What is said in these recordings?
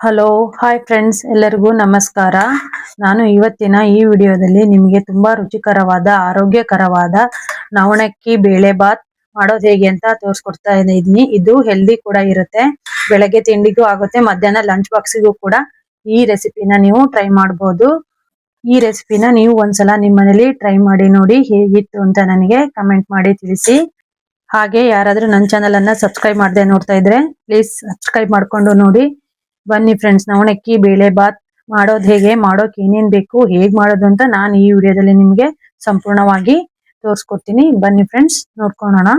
Hello hi friends, ಎಲ್ಲರಿಗೂ ನಮಸ್ಕಾರ. ನಾನು ಇವತ್ತಿನ ಈ ವಿಡಿಯೋದಲ್ಲಿ ನಿಮಗೆ ತುಂಬಾ ರುಚಿಕರವಾದ ಆರೋಗ್ಯಕರವಾದ ನವಣಕ್ಕಿ ಬೇಳೆ ಬಾತ್ ಮಾಡೋದು ಹೇಗೆ ಅಂತ ತೋರಿಸ್ಕೊಡ್ತಾ ಇದ್ದೀನಿ. ಇದು ಹೆಲ್ದಿ ಕೂಡ ಇರುತ್ತೆ, ಬೆಳಗ್ಗೆ ತಿಂಡಿಗೂ ಆಗುತ್ತೆ, ಮಧ್ಯಾಹ್ನ ಲಂಚ್ ಬಾಕ್ಸಿಗೂ ಕೂಡ ಈ ರೆಸಿಪಿನ ನೀವು ಟ್ರೈ ಮಾಡಬಹುದು. ಈ ರೆಸಿಪಿನ ನೀವು ಒಂದ್ಸಲ ನಿಮ್ಮ ಮನೇಲಿ ಟ್ರೈ ಮಾಡಿ ನೋಡಿ, ಹೇಗಿತ್ತು ಅಂತ ನನಗೆ ಕಮೆಂಟ್ ಮಾಡಿ ತಿಳಿಸಿ. ಹಾಗೆ ಯಾರಾದ್ರೂ ನನ್ನ ಚಾನಲ್ ಅನ್ನ ಸಬ್ಸ್ಕ್ರೈಬ್ ಮಾಡದೆ ನೋಡ್ತಾ ಇದ್ರೆ ಪ್ಲೀಸ್ ಸಬ್ಸ್ಕ್ರೈಬ್ ಮಾಡ್ಕೊಂಡು ನೋಡಿ. ಬನ್ನಿ ಫ್ರೆಂಡ್ಸ್, ನವಣಕ್ಕಿ ಬೇಳೆ ಬಾತ್ ಮಾಡೋದು ಹೇಗೆ, ಮಾಡೋಕೆ ಏನೇನ್ ಬೇಕು, ಹೇಗ್ ಮಾಡೋದು ಅಂತ ನಾನು ಈ ವಿಡಿಯೋದಲ್ಲಿ ನಿಮ್ಗೆ ಸಂಪೂರ್ಣವಾಗಿ ತೋರಿಸ್ಕೊಡ್ತೀನಿ. ಬನ್ನಿ ಫ್ರೆಂಡ್ಸ್, ನೋಡ್ಕೊಳ್ಳೋಣ.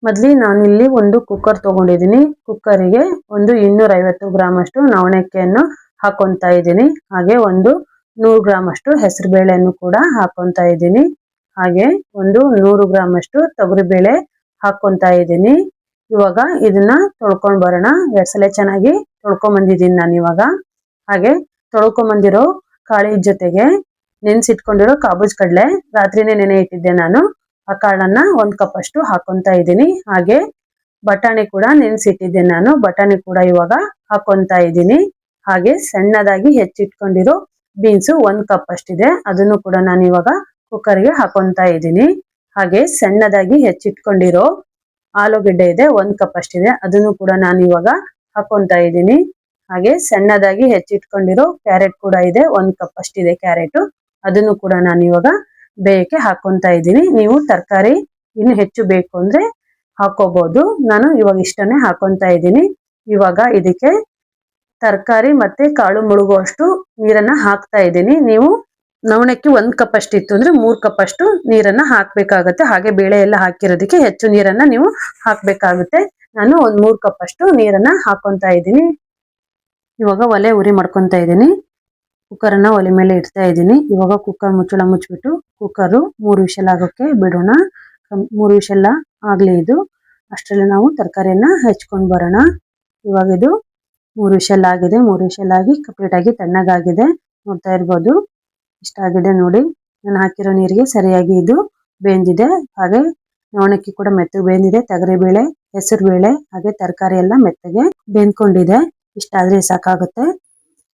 ಮೊದ್ಲಿ ನಾನಿಲ್ಲಿ ಒಂದು ಕುಕ್ಕರ್ ತಗೊಂಡಿದ್ದೀನಿ. ಕುಕ್ಕರಿಗೆ ಒಂದು 250 ಗ್ರಾಮ್ ಅಷ್ಟು ನವಣಕ್ಕಿಯನ್ನು ಹಾಕೊಂತ ಇದ್ದೀನಿ. ಹಾಗೆ ಒಂದು 100 ಗ್ರಾಮ್ ಅಷ್ಟು ಹೆಸರು ಬೇಳೆಯನ್ನು ಕೂಡ ಹಾಕೊಂತ ಇದ್ದೀನಿ. ಹಾಗೆ ಒಂದು 100 ಗ್ರಾಮ್ ಅಷ್ಟು ತೊಗರಿ ಬೇಳೆ ಹಾಕೊಂತ ಇದ್ದೀನಿ. ಇವಾಗ ಇದನ್ನ ತೊಳ್ಕೊಂಡ್ ಬರೋಣ. 2 ಸಲ ಚೆನ್ನಾಗಿ ತೊಳ್ಕೊಂಡ್ ಬಂದಿದ್ದೀನಿ ನಾನು ಇವಾಗ. ಹಾಗೆ ತೊಳ್ಕೊಂಡ್ ಬಂದಿರೋ ಕಾಳಿ ಜೊತೆಗೆ ನೆನ್ಸಿಟ್ಕೊಂಡಿರೋ ಕಾಬೂಜ್ ಕಡ್ಲೆ ರಾತ್ರಿನೇ ನೆನೆ ಇಟ್ಟಿದ್ದೆ ನಾನು. ಆ ಕಾಳನ್ನ 1 ಕಪ್ ಅಷ್ಟು ಹಾಕೊಂತ ಇದ್ದೀನಿ. ಹಾಗೆ ಬಟಾಣಿ ಕೂಡ ನೆನ್ಸಿಟ್ಟಿದ್ದೆ ನಾನು. ಬಟಾಣಿ ಕೂಡ ಇವಾಗ ಹಾಕೊಂತ ಇದ್ದೀನಿ. ಹಾಗೆ ಸಣ್ಣದಾಗಿ ಹೆಚ್ಚಿಟ್ಕೊಂಡಿರೋ ಬೀನ್ಸು 1 ಕಪ್ ಅಷ್ಟಿದೆ, ಅದನ್ನು ಕೂಡ ನಾನು ಇವಾಗ ಕುಕ್ಕರ್ಗೆ ಹಾಕೊಂತ ಇದ್ದೀನಿ. ಹಾಗೆ ಸಣ್ಣದಾಗಿ ಹೆಚ್ಚಿಟ್ಕೊಂಡಿರೋ ಆಲೂಗೆಡ್ಡೆ ಇದೆ, 1 ಕಪ್ ಅಷ್ಟಿದೆ, ಅದನ್ನು ಕೂಡ ನಾನು ಇವಾಗ ಹಾಕೊಂತ ಇದ್ದೀನಿ. ಹಾಗೆ ಸಣ್ಣದಾಗಿ ಹೆಚ್ಚಿಟ್ಕೊಂಡಿರೋ ಕ್ಯಾರೆಟ್ ಕೂಡ ಇದೆ, 1 ಕಪ್ ಅಷ್ಟಿದೆ ಕ್ಯಾರೆಟ್, ಅದನ್ನು ಕೂಡ ನಾನು ಇವಾಗ ಬೇಯಕ್ಕೆ ಹಾಕೊಂತ ಇದ್ದೀನಿ. ನೀವು ತರಕಾರಿ ಇನ್ನು ಹೆಚ್ಚು ಬೇಕು ಅಂದ್ರೆ ಹಾಕೋಬಹುದು. ನಾನು ಇವಾಗ ಇಷ್ಟನ್ನೇ ಹಾಕೊಂತ ಇದ್ದೀನಿ. ಇವಾಗ ಇದಕ್ಕೆ ತರಕಾರಿ ಮತ್ತೆ ಕಾಳು ಮುಳುಗುವಷ್ಟು ನೀರನ್ನ ಹಾಕ್ತಾ ಇದ್ದೀನಿ. ನೀವು ನವಣಕ್ಕಿ 1 ಕಪ್ ಅಷ್ಟಿತ್ತು ಅಂದ್ರೆ 3 ಕಪ್ ಅಷ್ಟು ನೀರನ್ನ ಹಾಕ್ಬೇಕಾಗತ್ತೆ. ಹಾಗೆ ಬೇಳೆ ಎಲ್ಲ ಹಾಕಿರೋದಕ್ಕೆ ಹೆಚ್ಚು ನೀರನ್ನ ನೀವು ಹಾಕ್ಬೇಕಾಗುತ್ತೆ. ನಾನು 3 ಕಪ್ ಅಷ್ಟು ನೀರನ್ನ ಹಾಕೊಂತ ಇದ್ದೀನಿ. ಇವಾಗ ಒಲೆ ಉರಿ ಮಾಡ್ಕೊಂತ ಇದ್ದೀನಿ. ಕುಕ್ಕರ್ ಅನ್ನ ಒಲೆ ಮೇಲೆ ಇಡ್ತಾ ಇದ್ದೀನಿ. ಇವಾಗ ಕುಕ್ಕರ್ ಮುಚ್ಚಳ ಮುಚ್ಚಿಬಿಟ್ಟು ಕುಕ್ಕರ್ 3 ವಿಷಲ್ ಆಗೋಕೆ ಬಿಡೋಣ. 3 ವಿಷಲ್ ಆಗ್ಲಿ ಇದು. ಅಷ್ಟರಲ್ಲಿ ನಾವು ತರಕಾರಿಯನ್ನ ಹೆಚ್ಕೊಂಡ್ ಬರೋಣ. ಇವಾಗ ಇದು 3 ವಿಷಲ್ ಆಗಿದೆ. 3 ವಿಷಲ್ ಆಗಿ ಕಂಪ್ಲೀಟ್ ಆಗಿ ತಣ್ಣಗಾಗಿದೆ, ನೋಡ್ತಾ ಇರ್ಬೋದು. ಇಷ್ಟ ಆಗಿದೆ ನೋಡಿ. ನಾನು ಹಾಕಿರೋ ನೀರಿಗೆ ಸರಿಯಾಗಿ ಇದು ಬೆಂದಿದೆ. ಹಾಗೆ ನವಣಕ್ಕಿ ಕೂಡ ಮೆತ್ತಗೆ ಬೆಂದಿದೆ. ತೊಗರಿಬೇಳೆ, ಹೆಸರು ಬೇಳೆ ಹಾಗೆ ತರಕಾರಿ ಎಲ್ಲ ಮೆತ್ತಗೆ ಬೆಂದ್ಕೊಂಡಿದೆ. ಇಷ್ಟ ಆದ್ರೆ ಸಾಕಾಗುತ್ತೆ.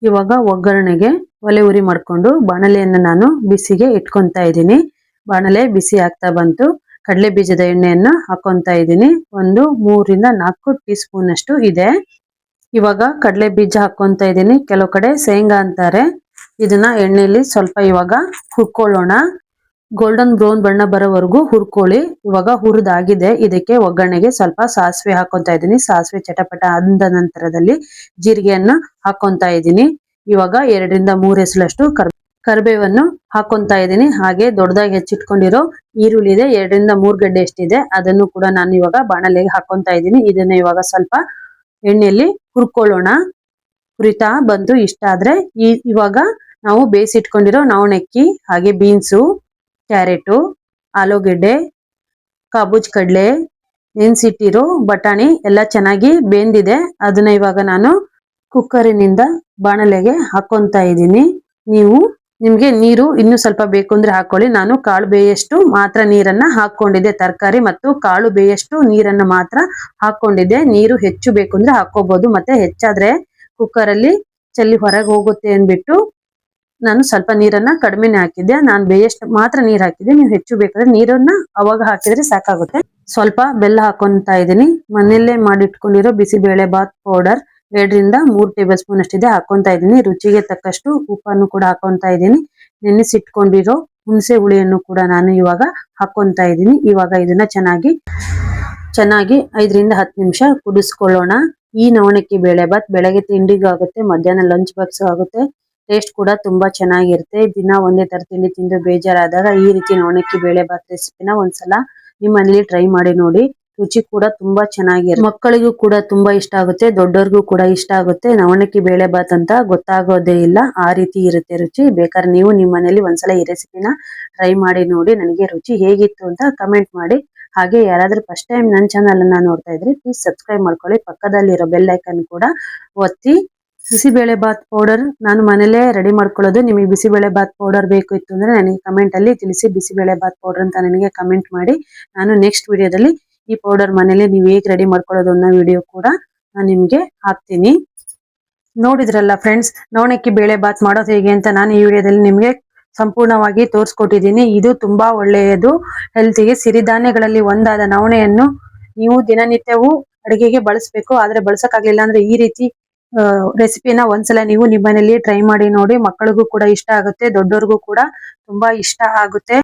ಇವಾಗ ಒಗ್ಗರಣೆಗೆ ಒಲೆ ಉರಿ ಮಾಡ್ಕೊಂಡು ಬಾಣಲೆಯನ್ನು ನಾನು ಬಿಸಿಗೆ ಇಟ್ಕೊಂತ ಇದ್ದೀನಿ. ಬಾಣಲೆ ಬಿಸಿ ಆಗ್ತಾ ಬಂತು. ಕಡಲೆ ಬೀಜದ ಎಣ್ಣೆಯನ್ನು ಹಾಕೊಂತ ಇದ್ದೀನಿ. ಒಂದು 3 ರಿಂದ 4 ಟೀ ಸ್ಪೂನ್ ಅಷ್ಟು ಇದೆ. ಇವಾಗ ಕಡಲೆ ಬೀಜ ಹಾಕೊಂತ ಇದ್ದೀನಿ. ಕೆಲವು ಕಡೆ ಶೇಂಗಾ ಅಂತಾರೆ. ಇದನ್ನ ಎಣ್ಣೆಯಲ್ಲಿ ಸ್ವಲ್ಪ ಇವಾಗ ಹುರ್ಕೊಳ್ಳೋಣ. ಗೋಲ್ಡನ್ ಬ್ರೌನ್ ಬಣ್ಣ ಬರೋವರೆಗೂ ಹುರ್ಕೊಳ್ಳಿ. ಇವಾಗ ಹುರಿದಾಗಿದೆ. ಇದಕ್ಕೆ ಒಗ್ಗರಣೆಗೆ ಸ್ವಲ್ಪ ಸಾಸಿವೆ ಹಾಕೊಂತ ಇದ್ದೀನಿ. ಸಾಸಿವೆ ಚಟಪಟ ಅಂದ ನಂತರದಲ್ಲಿ ಜೀರಿಗೆಯನ್ನು ಹಾಕೊಂತ ಇದ್ದೀನಿ. ಇವಾಗ 2 ರಿಂದ 3 ಎಸಳಷ್ಟು ಕರಿಬೇವನ್ನು ಹಾಕೊಂತ ಇದ್ದೀನಿ. ಹಾಗೆ ದೊಡ್ಡದಾಗಿ ಹೆಚ್ಚಿಟ್ಕೊಂಡಿರೋ ಈರುಳ್ಳಿ ಇದೆ, 2 ರಿಂದ 3 ಗಡ್ಡೆ ಎಷ್ಟಿದೆ, ಅದನ್ನು ಕೂಡ ನಾನು ಇವಾಗ ಬಾಣಲೆಗೆ ಹಾಕೊಂತ ಇದ್ದೀನಿ. ಇದನ್ನ ಇವಾಗ ಸ್ವಲ್ಪ ಎಣ್ಣೆಯಲ್ಲಿ ಹುರ್ಕೊಳ್ಳೋಣ. ಹುರಿತಾ ಬಂತು. ಇಷ್ಟ ಆದ್ರೆ ಇವಾಗ ನಾವು ಬೇಯಿಸಿಟ್ಕೊಂಡಿರೋ ನವಣಕ್ಕಿ ಹಾಗೆ ಬೀನ್ಸು, ಕ್ಯಾರೆಟು, ಆಲೂಗೆಡ್ಡೆ, ಕಾಬೂಜ್ ಕಡ್ಲೆ, ನೆನ್ಸಿಟ್ಟಿರೋ ಬಟಾಣಿ ಎಲ್ಲ ಚೆನ್ನಾಗಿ ಬೆಂದಿದೆ. ಅದನ್ನ ಇವಾಗ ನಾನು ಕುಕ್ಕರಿನಿಂದ ಬಾಣಲೆಗೆ ಹಾಕೊಂತ ಇದ್ದೀನಿ. ನಿಮ್ಗೆ ನೀರು ಇನ್ನು ಸ್ವಲ್ಪ ಬೇಕು ಅಂದ್ರೆ ಹಾಕೊಳ್ಳಿ. ನಾನು ಕಾಳು ಬೇಯಷ್ಟು ಮಾತ್ರ ನೀರನ್ನ ಹಾಕೊಂಡಿದ್ದೆ. ತರಕಾರಿ ಮತ್ತು ಕಾಳು ಬೇಯಷ್ಟು ನೀರನ್ನ ಮಾತ್ರ ಹಾಕೊಂಡಿದ್ದೆ. ನೀರು ಹೆಚ್ಚು ಬೇಕು ಅಂದ್ರೆ ಹಾಕೋಬಹುದು. ಮತ್ತೆ ಹೆಚ್ಚಾದ್ರೆ ಕುಕ್ಕರ್ ಅಲ್ಲಿ ಚೆಲ್ಲಿ ಹೊರಗೆ ಹೋಗುತ್ತೆ ಅಂದ್ಬಿಟ್ಟು ನಾನು ಸ್ವಲ್ಪ ನೀರನ್ನ ಕಡಿಮೆನೆ ಹಾಕಿದ್ದೆ. ನಾನು ಬೇಯಷ್ಟು ಮಾತ್ರ ನೀರ್ ಹಾಕಿದ್ದೆ. ನೀವು ಹೆಚ್ಚು ಬೇಕಾದ್ರೆ ನೀರನ್ನ ಅವಾಗ ಹಾಕಿದ್ರೆ ಸಾಕಾಗುತ್ತೆ. ಸ್ವಲ್ಪ ಬೆಲ್ಲ ಹಾಕೊಂತ ಇದ್ದೀನಿ. ಮನೆಯಲ್ಲೇ ಮಾಡಿಟ್ಕೊಂಡಿರೋ ಬಿಸಿಬೇಳೆ ಬಾತ್ ಪೌಡರ್ 2 ರಿಂದ 3 ಟೇಬಲ್ ಸ್ಪೂನ್ ಅಷ್ಟಿದೆ, ಹಾಕೊಂತ ಇದ್ದೀನಿ. ರುಚಿಗೆ ತಕ್ಕಷ್ಟು ಉಪ್ಪನ್ನು ಕೂಡ ಹಾಕೊಂತ ಇದ್ದೀನಿ. ನೆನೆಸಿಟ್ಕೊಂಡಿರೋ ಹುಣಸೆ ಹುಳಿಯನ್ನು ಕೂಡ ನಾನು ಇವಾಗ ಹಾಕೊಂತ ಇದ್ದೀನಿ. ಇವಾಗ ಇದನ್ನ ಚೆನ್ನಾಗಿ 5 ರಿಂದ 10 ನಿಮಿಷ ಕುದಿಸ್ಕೊಳ್ಳೋಣ. ಈ ನವಣಕ್ಕಿ ಬೇಳೆ ಬಾತ್ ಬೆಳಗ್ಗೆ ತಿಂಡಿಗೂ ಆಗುತ್ತೆ, ಮಧ್ಯಾಹ್ನ ಲಂಚ್ ಬಾಕ್ಸ್ ಆಗುತ್ತೆ. ಟೇಸ್ಟ್ ಕೂಡ ತುಂಬಾ ಚೆನ್ನಾಗಿರುತ್ತೆ. ದಿನ ಒಂದೇ ತರ ತಿಂಡಿ ತಿಂದು ಬೇಜಾರಾದಾಗ ಈ ರೀತಿ ನವಣಕ್ಕಿ ಬೇಳೆ ಬಾತ್ ರೆಸಿಪಿನ ಒಂದ್ಸಲ ನಿಮ್ಮ ಮನೇಲಿ ಟ್ರೈ ಮಾಡಿ ನೋಡಿ. ರುಚಿ ಕೂಡ ತುಂಬಾ ಚೆನ್ನಾಗಿರುತ್ತೆ. ಮಕ್ಕಳಿಗೂ ಕೂಡ ತುಂಬಾ ಇಷ್ಟ ಆಗುತ್ತೆ, ದೊಡ್ಡವ್ರಿಗೂ ಕೂಡ ಇಷ್ಟ ಆಗುತ್ತೆ. ನವಣಕ್ಕಿ ಬೇಳೆ ಬಾತ್ ಅಂತ ಗೊತ್ತಾಗೋದೇ ಇಲ್ಲ, ಆ ರೀತಿ ಇರುತ್ತೆ ರುಚಿ. ಬೇಕಾದ್ರೆ ನೀವು ನಿಮ್ಮ ಮನೇಲಿ ಒಂದ್ಸಲ ಈ ರೆಸಿಪಿನ ಟ್ರೈ ಮಾಡಿ ನೋಡಿ. ನನಗೆ ರುಚಿ ಹೇಗಿತ್ತು ಅಂತ ಕಮೆಂಟ್ ಮಾಡಿ. ಹಾಗೆ ಯಾರಾದ್ರೂ ಫಸ್ಟ್ ಟೈಮ್ ನನ್ನ ಚಾನಲ್ ಅನ್ನ ನೋಡ್ತಾ ಇದ್ರೆ ಪ್ಲೀಸ್ ಸಬ್ಸ್ಕ್ರೈಬ್ ಮಾಡ್ಕೊಳ್ಳಿ. ಪಕ್ಕದಲ್ಲಿರೋ ಬೆಲ್ ಐಕನ್ ಕೂಡ ಒತ್ತಿ. ಬಿಸಿಬೇಳೆ ಬಾತ್ ಪೌಡರ್ ನಾನು ಮನೇಲೆ ರೆಡಿ ಮಾಡ್ಕೊಳ್ಳೋದು. ನಿಮಗೆ ಬಿಸಿಬೇಳೆ ಬಾತ್ ಪೌಡರ್ ಬೇಕು ಇತ್ತು ಅಂದ್ರೆ ನನಗೆ ಕಮೆಂಟ್ ಅಲ್ಲಿ ತಿಳಿಸಿ. ಬಿಸಿಬೇಳೆ ಬಾತ್ ಪೌಡರ್ ಅಂತ ನನಗೆ ಕಮೆಂಟ್ ಮಾಡಿ. ನಾನು ನೆಕ್ಸ್ಟ್ ವಿಡಿಯೋದಲ್ಲಿ ಈ ಪೌಡರ್ ಮನೇಲಿ ನೀವು ಹೇಗೆ ರೆಡಿ ಮಾಡ್ಕೊಳ್ಳೋದು ಅನ್ನೋ ವಿಡಿಯೋ ಕೂಡ ನಾನು ನಿಮ್ಗೆ ಹಾಕ್ತೀನಿ. ನೋಡಿದ್ರಲ್ಲ ಫ್ರೆಂಡ್ಸ್, ನವಣಕ್ಕಿ ಬೇಳೆ ಬಾತ್ ಮಾಡೋದು ಹೇಗೆ ಅಂತ ನಾನು ಈ ವಿಡಿಯೋದಲ್ಲಿ ನಿಮಗೆ ಸಂಪೂರ್ಣವಾಗಿ ತೋರಿಸ್ಕೊಟ್ಟಿದ್ದೀನಿ. ಇದು ತುಂಬಾ ಒಳ್ಳೆಯದು ಹೆಲ್ತಿಗೆ. ಸಿರಿಧಾನ್ಯಗಳಲ್ಲಿ ಒಂದಾದ ನವಣೆಯನ್ನು ನೀವು ದಿನನಿತ್ಯವೂ ಅಡುಗೆಗೆ ಬಳಸಬೇಕು. ಆದ್ರೆ ಬಳಸಕ್ಕಾಗ್ಲಿಲ್ಲ ಅಂದ್ರೆ ಈ ರೀತಿ ರೆಸಿಪಿನ ಒಂದ್ಸಲ ನೀವು ನಿಮ್ಮನೇಲಿ ಟ್ರೈ ಮಾಡಿ ನೋಡಿ. ಮಕ್ಕಳಿಗೂ ಕೂಡ ಇಷ್ಟ ಆಗುತ್ತೆ, ದೊಡ್ಡವ್ರಿಗೂ ಕೂಡ ತುಂಬಾ ಇಷ್ಟ ಆಗುತ್ತೆ.